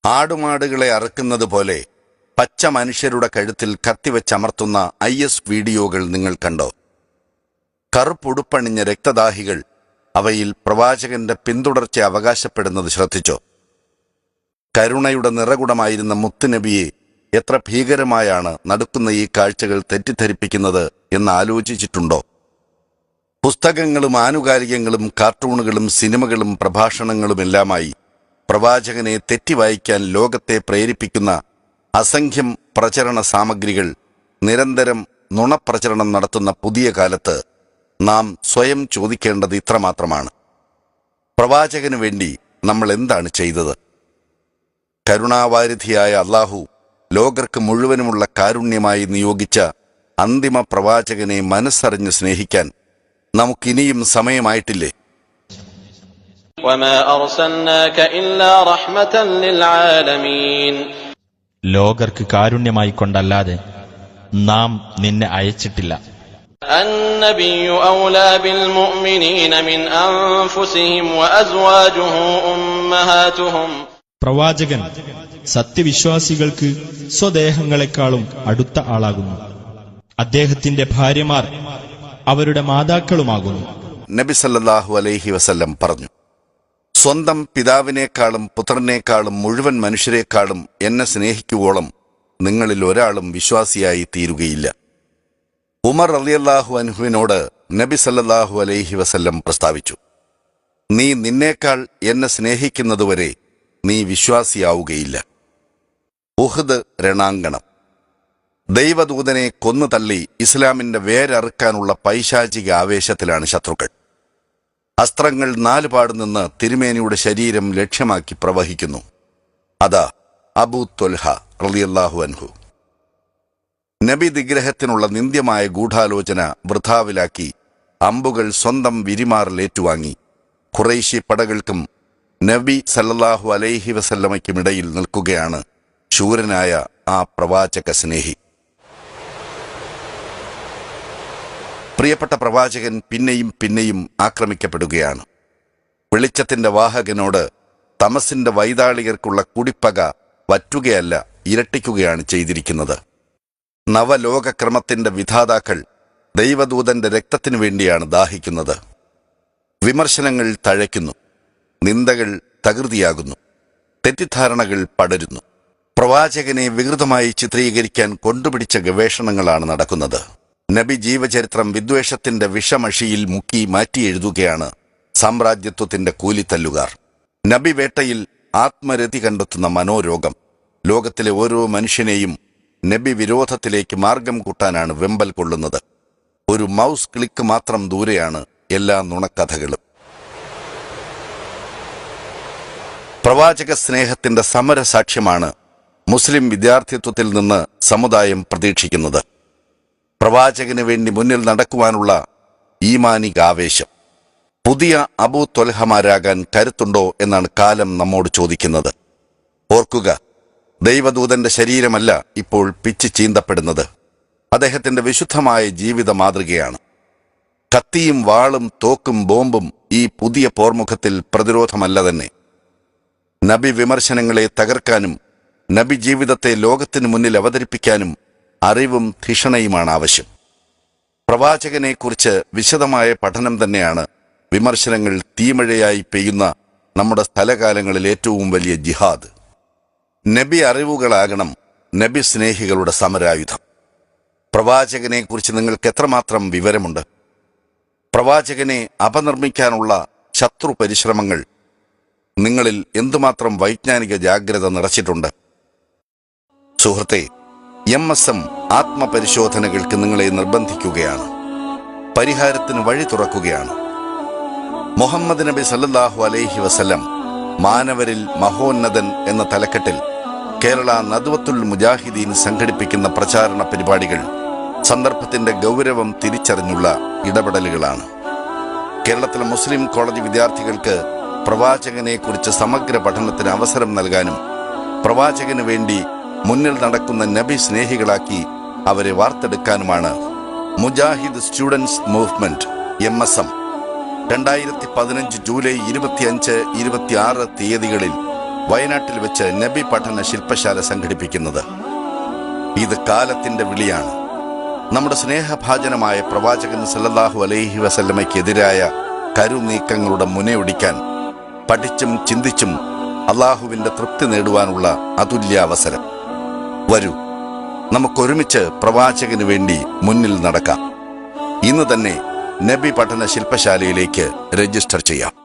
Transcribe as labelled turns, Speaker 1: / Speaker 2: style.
Speaker 1: ആടുമാടുകളെ അറുക്കുന്നത് പോലെ പച്ച മനുഷ്യരുടെ കഴുത്തിൽ കത്തിവെച്ചമർത്തുന്ന IS വീഡിയോകൾ നിങ്ങൾ കണ്ടോ? കറുപ്പുടുപ്പണിഞ്ഞ രക്തദാഹികൾ അവയിൽ പ്രവാചകന്റെ പിന്തുടർച്ച അവകാശപ്പെടുന്നത് ശ്രദ്ധിച്ചോ? കരുണയുടെ നിറകുടമായിരുന്ന മുത്തുനബിയെ എത്ര ഭീകരമായാണ് നടുക്കുന്ന ഈ കാഴ്ചകൾ തെറ്റിദ്ധരിപ്പിക്കുന്നത് എന്ന് ആലോചിച്ചിട്ടുണ്ടോ? പുസ്തകങ്ങളും ആനുകാലികങ്ങളും കാർട്ടൂണുകളും സിനിമകളും പ്രഭാഷണങ്ങളുമെല്ലാമായി പ്രവാചകനെ തെറ്റിവായിക്കാൻ ലോകത്തെ പ്രേരിപ്പിക്കുന്ന അസംഖ്യം പ്രചരണ സാമഗ്രികൾ നിരന്തരം നുണപ്രചരണം നടത്തുന്ന പുതിയ കാലത്ത് നാം സ്വയം ചോദിക്കേണ്ടത് ഇത്രമാത്രമാണ്: പ്രവാചകന് വേണ്ടി നമ്മൾ എന്താണ് ചെയ്തത്? കരുണാവാരിധിയായ അല്ലാഹു ലോകർക്ക് മുഴുവനുമുള്ള കാരുണ്യമായി നിയോഗിച്ച അന്തിമ പ്രവാചകനെ മനസ്സറിഞ്ഞ് സ്നേഹിക്കാൻ നമുക്കിനിയും സമയമായിട്ടില്ലേ?
Speaker 2: ലോകർക്ക് കാരുണ്യമായി കൊണ്ടല്ലാതെ നാം നിന്നെ അയച്ചിട്ടില്ല. പ്രവാചകൻ സത്യവിശ്വാസികൾക്ക് സ്വദേഹങ്ങളെക്കാളും അടുത്ത ആളാകുന്നു. അദ്ദേഹത്തിന്റെ ഭാര്യമാർ അവരുടെ മാതാക്കളുമാകുന്നു.
Speaker 1: നബി സല്ലല്ലാഹു അലൈഹി വസല്ലം പറഞ്ഞു, സ്വന്തം പിതാവിനേക്കാളും പുത്രനേക്കാളും മുഴുവൻ മനുഷ്യരെക്കാളും എന്നെ സ്നേഹിക്കുവോളം നിങ്ങളിൽ ഒരാളും വിശ്വാസിയായി തീരുകയില്ല. ഉമർ റളിയല്ലാഹു അൻഹുവിനോട് നബി സല്ലല്ലാഹു അലൈഹി വസല്ലം പ്രസ്താവിച്ചു, നീ നിന്നേക്കാൾ എന്നെ സ്നേഹിക്കുന്നതുവരെ നീ വിശ്വാസിയാവുകയില്ല. ഉഹ്ദ് രണാങ്കണം. ദൈവദൂതനെ കൊന്നു തള്ളി ഇസ്ലാമിന്റെ വേരറുക്കാനുള്ള പൈശാചിക ആവേശത്തിലാണ് ശത്രുക്കൾ. അസ്ത്രങ്ങൾ നാലുപാടുനിന്ന് തിരുമേനിയുടെ ശരീരം ലക്ഷ്യമാക്കി പ്രവഹിക്കുന്നു. അതാ അബൂ ത്വൽഹ റളിയല്ലാഹു അൻഹു. നബി നിഗ്രഹത്തിനുള്ള നിന്ദ്യമായ ഗൂഢാലോചന വൃഥാവിലാക്കി അമ്പുകൾ സ്വന്തം വിരിമാറിലേറ്റുവാങ്ങി ഖുറൈശി പടകൾക്കും നബി സല്ലല്ലാഹു അലൈഹി വസല്ലമയ്ക്കുമിടയിൽ നിൽക്കുകയാണ് ശൂരനായ ആ പ്രവാചക സ്നേഹി. പ്രിയപ്പെട്ട പ്രവാചകൻ പിന്നെയും പിന്നെയും ആക്രമിക്കപ്പെടുകയാണ്. വെളിച്ചത്തിന്റെ വാഹകനോട് തമസിന്റെ വൈതാളികർക്കുള്ള കുടിപ്പക വറ്റുകയല്ല, ഇരട്ടിക്കുകയാണ് ചെയ്തിരിക്കുന്നത്. നവലോകക്രമത്തിന്റെ വിധാതാക്കൾ ദൈവദൂതന്റെ രക്തത്തിനു വേണ്ടിയാണ് ദാഹിക്കുന്നത്. വിമർശനങ്ങൾ തഴയ്ക്കുന്നു, നിന്ദകൾ തകൃതിയാകുന്നു, തെറ്റിദ്ധാരണകൾ പടരുന്നു. പ്രവാചകനെ വികൃതമായി ചിത്രീകരിക്കാൻ കൊണ്ടുപിടിച്ച ഗവേഷണങ്ങളാണ് നടക്കുന്നത്. നബി ജീവചരിത്രം വിദ്വേഷത്തിന്റെ വിഷമഷിയിൽ മുക്കി മാറ്റിയെഴുതുകയാണ് സാമ്രാജ്യത്വത്തിന്റെ കൂലിത്തല്ലുകാർ. നബി വേട്ടയിൽ ആത്മരതി കണ്ടെത്തുന്ന മനോരോഗം ലോകത്തിലെ ഓരോ മനുഷ്യനെയും നബി വിരോധത്തിലേക്ക് മാർഗം കൂട്ടാനാണ് വെമ്പൽ കൊള്ളുന്നത്. ഒരു മൗസ് ക്ലിക്ക് മാത്രം ദൂരെയാണ് എല്ലാ നുണക്കഥകളും. പ്രവാചക സ്നേഹത്തിന്റെ സമരസാക്ഷ്യമാണ് മുസ്ലിം വിദ്യാർത്ഥിത്വത്തിൽ നിന്ന് സമുദായം പ്രതീക്ഷിക്കുന്നത്. പ്രവാചകന് വേണ്ടി മുന്നിൽ നടക്കുവാനുള്ള ഈമാനിക ആവേശം. പുതിയ അബൂ ത്വൽഹമാരാകാൻ കരുത്തുണ്ടോ എന്നാണ് കാലം നമ്മോട് ചോദിക്കുന്നത്. ഓർക്കുക, ദൈവദൂതന്റെ ശരീരമല്ല ഇപ്പോൾ പിച്ച് ചീന്തപ്പെടുന്നത്, അദ്ദേഹത്തിന്റെ വിശുദ്ധമായ ജീവിത മാതൃകയാണ്. കത്തിയും വാളും തോക്കും ബോംബും ഈ പുതിയ പോർമുഖത്തിൽ പ്രതിരോധമല്ല തന്നെ. നബി വിമർശനങ്ങളെ തകർക്കാനും നബി ജീവിതത്തെ ലോകത്തിനു മുന്നിൽ അവതരിപ്പിക്കാനും അറിവും ധിഷണയുമാണ് ആവശ്യം. പ്രവാചകനെക്കുറിച്ച് വിശദമായ പഠനം തന്നെയാണ് വിമർശനങ്ങൾ തീമഴയായി പെയ്യുന്ന നമ്മുടെ സ്ഥലകാലങ്ങളിൽ ഏറ്റവും വലിയ ജിഹാദ്. നബി അറിവുകളാകണം നബി സ്നേഹികളുടെ സമരായുധം. പ്രവാചകനെക്കുറിച്ച് നിങ്ങൾക്ക് എത്രമാത്രം വിവരമുണ്ട്? പ്രവാചകനെ അപനിർമ്മിക്കാനുള്ള ശത്രു പരിശ്രമങ്ങൾ നിങ്ങളിൽ എന്തുമാത്രം വൈജ്ഞാനിക ജാഗ്രത നിറച്ചിട്ടുണ്ട്? സുഹൃത്തെ, MSM ആത്മപരിശോധനകൾക്ക് നിങ്ങളെ നിർബന്ധിക്കുകയാണ്, പരിഹാരത്തിന് വഴി തുറക്കുകയാണ്. മുഹമ്മദ് നബി സല്ലല്ലാഹു അലൈഹി വസല്ലം മാനവരിൽ മഹോന്നതൻ എന്ന തലക്കെട്ടിൽ കേരള നദ്വത്തുൽ മുജാഹിദീൻ സംഘടിപ്പിക്കുന്ന പ്രചാരണ പരിപാടികൾ സന്ദർഭത്തിന്റെ ഗൗരവം തിരിച്ചറിഞ്ഞുള്ള ഇടപെടലുകളാണ്. കേരളത്തിലെ മുസ്ലിം കോളേജ് വിദ്യാർത്ഥികൾക്ക് പ്രവാചകനെക്കുറിച്ച് സമഗ്ര പഠനത്തിന് അവസരം നൽകാനും പ്രവാചകന് വേണ്ടി മുന്നിൽ നടക്കുന്ന നബി സ്നേഹികളാക്കി അവരെ വാർത്തെടുക്കാനുമാണ് Mujahid students movement MSM 2015 July 25, 26 തീയതികളിൽ വയനാട്ടിൽ വെച്ച് നബി പഠന ശില്പശാല സംഘടിപ്പിക്കുന്നത്. ഇത് കാലത്തിന്റെ വിളിയാണ്. നമ്മുടെ സ്നേഹഭാജനമായ പ്രവാചകൻ സല്ലല്ലാഹു അലൈഹി വസല്ലമയ്ക്കെതിരായ കരുനീക്കങ്ങളുടെ മുനയൊടിക്കാൻ പഠിച്ചും ചിന്തിച്ചും അള്ളാഹുവിന്റെ തൃപ്തി നേടുവാനുള്ള അതുല്യാവസരം. വരൂ, നമുക്കൊരുമിച്ച് പ്രവാചകന് വേണ്ടി മുന്നിൽ നടക്കാം. ഇന്ന് തന്നെ നബി പഠന ശില്പശാലയിലേക്ക് രജിസ്റ്റർ ചെയ്യാം.